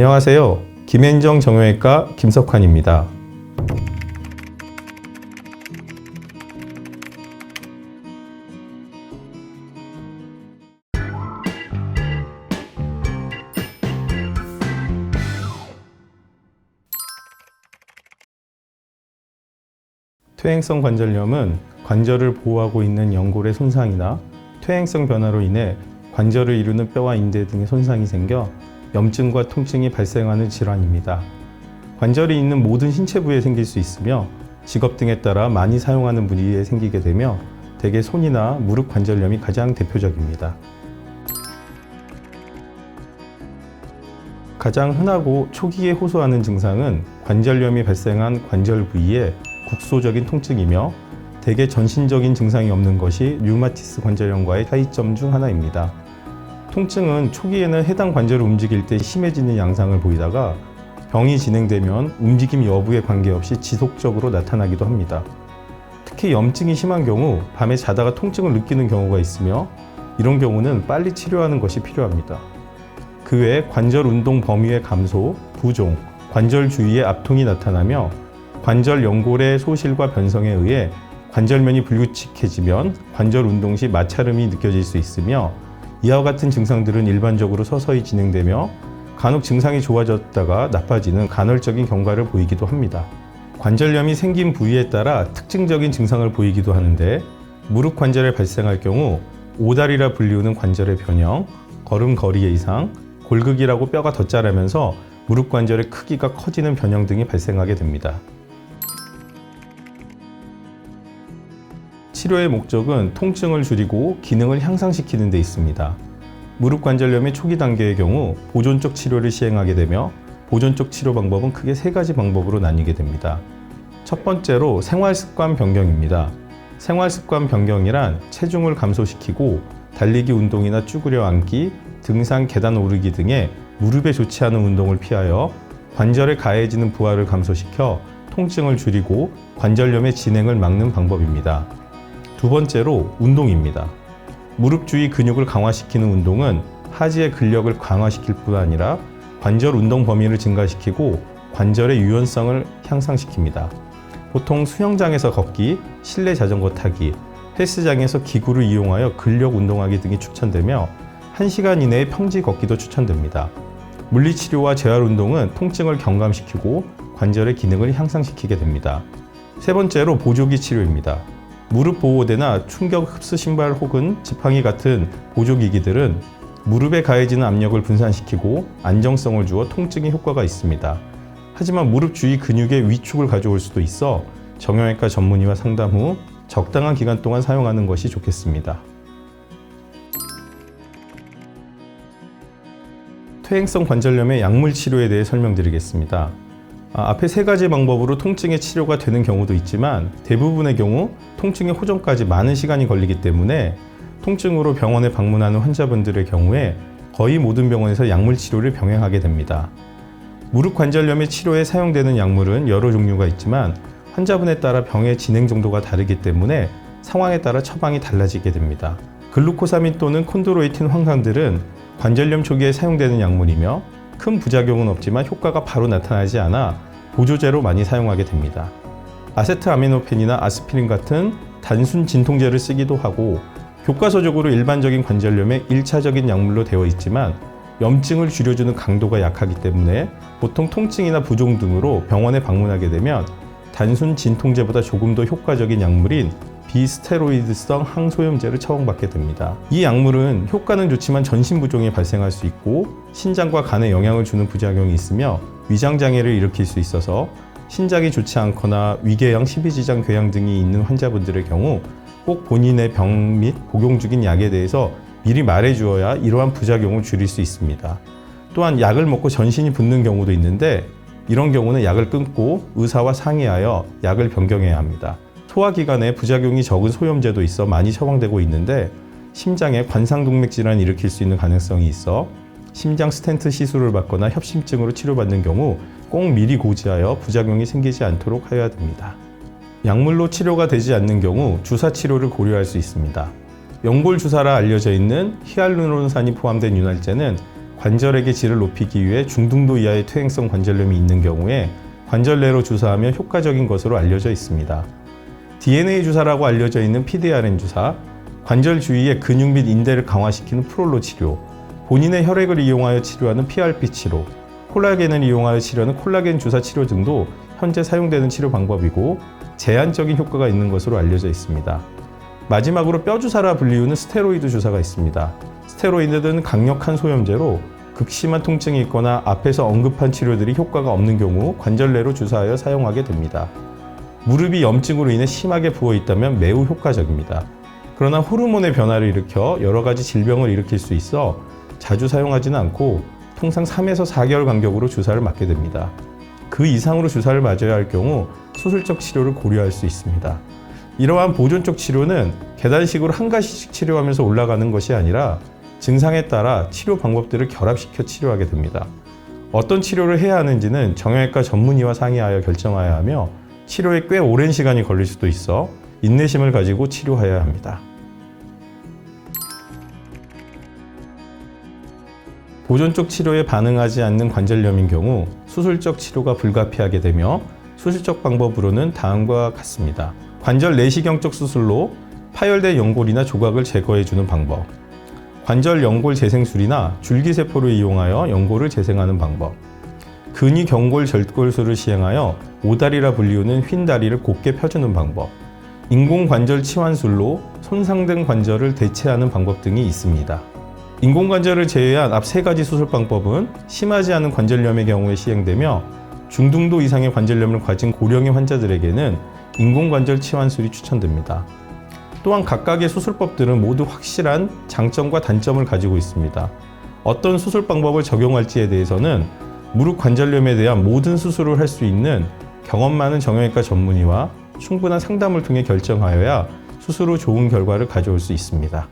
안녕하세요. 김앤정 정형외과 김석환입니다. 퇴행성 관절염은 관절을 보호하고 있는 연골의 손상이나 퇴행성 변화로 인해 관절을 이루는 뼈와 인대 등의 손상이 생겨 염증과 통증이 발생하는 질환입니다. 관절이 있는 모든 신체 부위에 생길 수 있으며 직업 등에 따라 많이 사용하는 부위에 생기게 되며 대개 손이나 무릎 관절염이 가장 대표적입니다. 가장 흔하고 초기에 호소하는 증상은 관절염이 발생한 관절 부위에 국소적인 통증이며 대개 전신적인 증상이 없는 것이 류마티스 관절염과의 차이점 중 하나입니다. 통증은 초기에는 해당 관절을 움직일 때 심해지는 양상을 보이다가 병이 진행되면 움직임 여부에 관계없이 지속적으로 나타나기도 합니다. 특히 염증이 심한 경우 밤에 자다가 통증을 느끼는 경우가 있으며 이런 경우는 빨리 치료하는 것이 필요합니다. 그 외에 관절 운동 범위의 감소, 부종, 관절 주위에 압통이 나타나며 관절 연골의 소실과 변성에 의해 관절면이 불규칙해지면 관절 운동 시 마찰음이 느껴질 수 있으며 이와 같은 증상들은 일반적으로 서서히 진행되며 간혹 증상이 좋아졌다가 나빠지는 간헐적인 경과를 보이기도 합니다. 관절염이 생긴 부위에 따라 특징적인 증상을 보이기도 하는데 무릎 관절에 발생할 경우 오다리라 불리우는 관절의 변형, 걸음걸이의 이상, 골극이라고 뼈가 더 자라면서 무릎 관절의 크기가 커지는 변형 등이 발생하게 됩니다. 치료의 목적은 통증을 줄이고 기능을 향상시키는 데 있습니다. 무릎 관절염의 초기 단계의 경우 보존적 치료를 시행하게 되며 보존적 치료 방법은 크게 세 가지 방법으로 나뉘게 됩니다. 첫 번째로 생활습관 변경입니다. 생활습관 변경이란 체중을 감소시키고 달리기 운동이나 쭈그려 앉기, 등산, 계단 오르기 등의 무릎에 좋지 않은 운동을 피하여 관절에 가해지는 부하를 감소시켜 통증을 줄이고 관절염의 진행을 막는 방법입니다. 두 번째로 운동입니다. 무릎 주위 근육을 강화시키는 운동은 하지의 근력을 강화시킬 뿐 아니라 관절 운동 범위를 증가시키고 관절의 유연성을 향상시킵니다. 보통 수영장에서 걷기, 실내 자전거 타기, 헬스장에서 기구를 이용하여 근력 운동하기 등이 추천되며 1시간 이내에 평지 걷기도 추천됩니다. 물리치료와 재활운동은 통증을 경감시키고 관절의 기능을 향상시키게 됩니다. 세 번째로 보조기 치료입니다. 무릎 보호대나 충격 흡수 신발 혹은 지팡이 같은 보조기기들은 무릎에 가해지는 압력을 분산시키고 안정성을 주어 통증에 효과가 있습니다. 하지만 무릎 주위 근육의 위축을 가져올 수도 있어 정형외과 전문의와 상담 후 적당한 기간 동안 사용하는 것이 좋겠습니다. 퇴행성 관절염의 약물 치료에 대해 설명드리겠습니다. 앞에 세 가지 방법으로 통증의 치료가 되는 경우도 있지만 대부분의 경우 통증의 호전까지 많은 시간이 걸리기 때문에 통증으로 병원에 방문하는 환자분들의 경우에 거의 모든 병원에서 약물 치료를 병행하게 됩니다. 무릎 관절염의 치료에 사용되는 약물은 여러 종류가 있지만 환자분에 따라 병의 진행 정도가 다르기 때문에 상황에 따라 처방이 달라지게 됩니다. 글루코사민 또는 콘드로이틴 황산들은 관절염 초기에 사용되는 약물이며 큰 부작용은 없지만 효과가 바로 나타나지 않아 보조제로 많이 사용하게 됩니다. 아세트아미노펜이나 아스피린 같은 단순 진통제를 쓰기도 하고 교과서적으로 일반적인 관절염의 1차적인 약물로 되어 있지만 염증을 줄여주는 강도가 약하기 때문에 보통 통증이나 부종 등으로 병원에 방문하게 되면 단순 진통제보다 조금 더 효과적인 약물인 비스테로이드성 항소염제를 처방받게 됩니다. 이 약물은 효과는 좋지만 전신부종이 발생할 수 있고 신장과 간에 영향을 주는 부작용이 있으며 위장장애를 일으킬 수 있어서 신장이 좋지 않거나 위궤양, 십이지장 궤양 등이 있는 환자분들의 경우 꼭 본인의 병 및 복용 중인 약에 대해서 미리 말해주어야 이러한 부작용을 줄일 수 있습니다. 또한 약을 먹고 전신이 붓는 경우도 있는데 이런 경우는 약을 끊고 의사와 상의하여 약을 변경해야 합니다. 소화기관에 부작용이 적은 소염제도 있어 많이 처방되고 있는데 심장에 관상동맥 질환을 일으킬 수 있는 가능성이 있어 심장 스텐트 시술을 받거나 협심증으로 치료받는 경우 꼭 미리 고지하여 부작용이 생기지 않도록 하여야 됩니다. 약물로 치료가 되지 않는 경우 주사 치료를 고려할 수 있습니다. 연골 주사라 알려져 있는 히알루론산이 포함된 윤활제는 관절액의 질을 높이기 위해 중등도 이하의 퇴행성 관절염이 있는 경우에 관절 내로 주사하면 효과적인 것으로 알려져 있습니다. DNA 주사라고 알려져 있는 PDRN 주사, 관절 주위의 근육 및 인대를 강화시키는 프롤로 치료, 본인의 혈액을 이용하여 치료하는 PRP 치료, 콜라겐을 이용하여 치료하는 콜라겐 주사 치료 등도 현재 사용되는 치료 방법이고 제한적인 효과가 있는 것으로 알려져 있습니다. 마지막으로 뼈 주사라 불리우는 스테로이드 주사가 있습니다. 스테로이드는 강력한 소염제로 극심한 통증이 있거나 앞에서 언급한 치료들이 효과가 없는 경우 관절 내로 주사하여 사용하게 됩니다. 무릎이 염증으로 인해 심하게 부어 있다면 매우 효과적입니다. 그러나 호르몬의 변화를 일으켜 여러 가지 질병을 일으킬 수 있어 자주 사용하지는 않고 통상 3에서 4개월 간격으로 주사를 맞게 됩니다. 그 이상으로 주사를 맞아야 할 경우 수술적 치료를 고려할 수 있습니다. 이러한 보존적 치료는 계단식으로 한 가지씩 치료하면서 올라가는 것이 아니라 증상에 따라 치료 방법들을 결합시켜 치료하게 됩니다. 어떤 치료를 해야 하는지는 정형외과 전문의와 상의하여 결정해야 하며 치료에 꽤 오랜 시간이 걸릴 수도 있어 인내심을 가지고 치료해야 합니다. 보존적 치료에 반응하지 않는 관절염인 경우 수술적 치료가 불가피하게 되며 수술적 방법으로는 다음과 같습니다. 관절 내시경적 수술로 파열된 연골이나 조각을 제거해주는 방법, 관절 연골 재생술이나 줄기세포를 이용하여 연골을 재생하는 방법, 근위경골 절골술을 시행하여 오다리라 불리우는 휜 다리를 곧게 펴주는 방법, 인공관절 치환술로 손상된 관절을 대체하는 방법 등이 있습니다. 인공관절을 제외한 앞 3가지 수술 방법은 심하지 않은 관절염의 경우에 시행되며 중등도 이상의 관절염을 가진 고령의 환자들에게는 인공관절 치환술이 추천됩니다. 또한 각각의 수술법들은 모두 확실한 장점과 단점을 가지고 있습니다. 어떤 수술 방법을 적용할지에 대해서는 무릎 관절염에 대한 모든 수술을 할 수 있는 경험 많은 정형외과 전문의와 충분한 상담을 통해 결정하여야 수술 후 좋은 결과를 가져올 수 있습니다.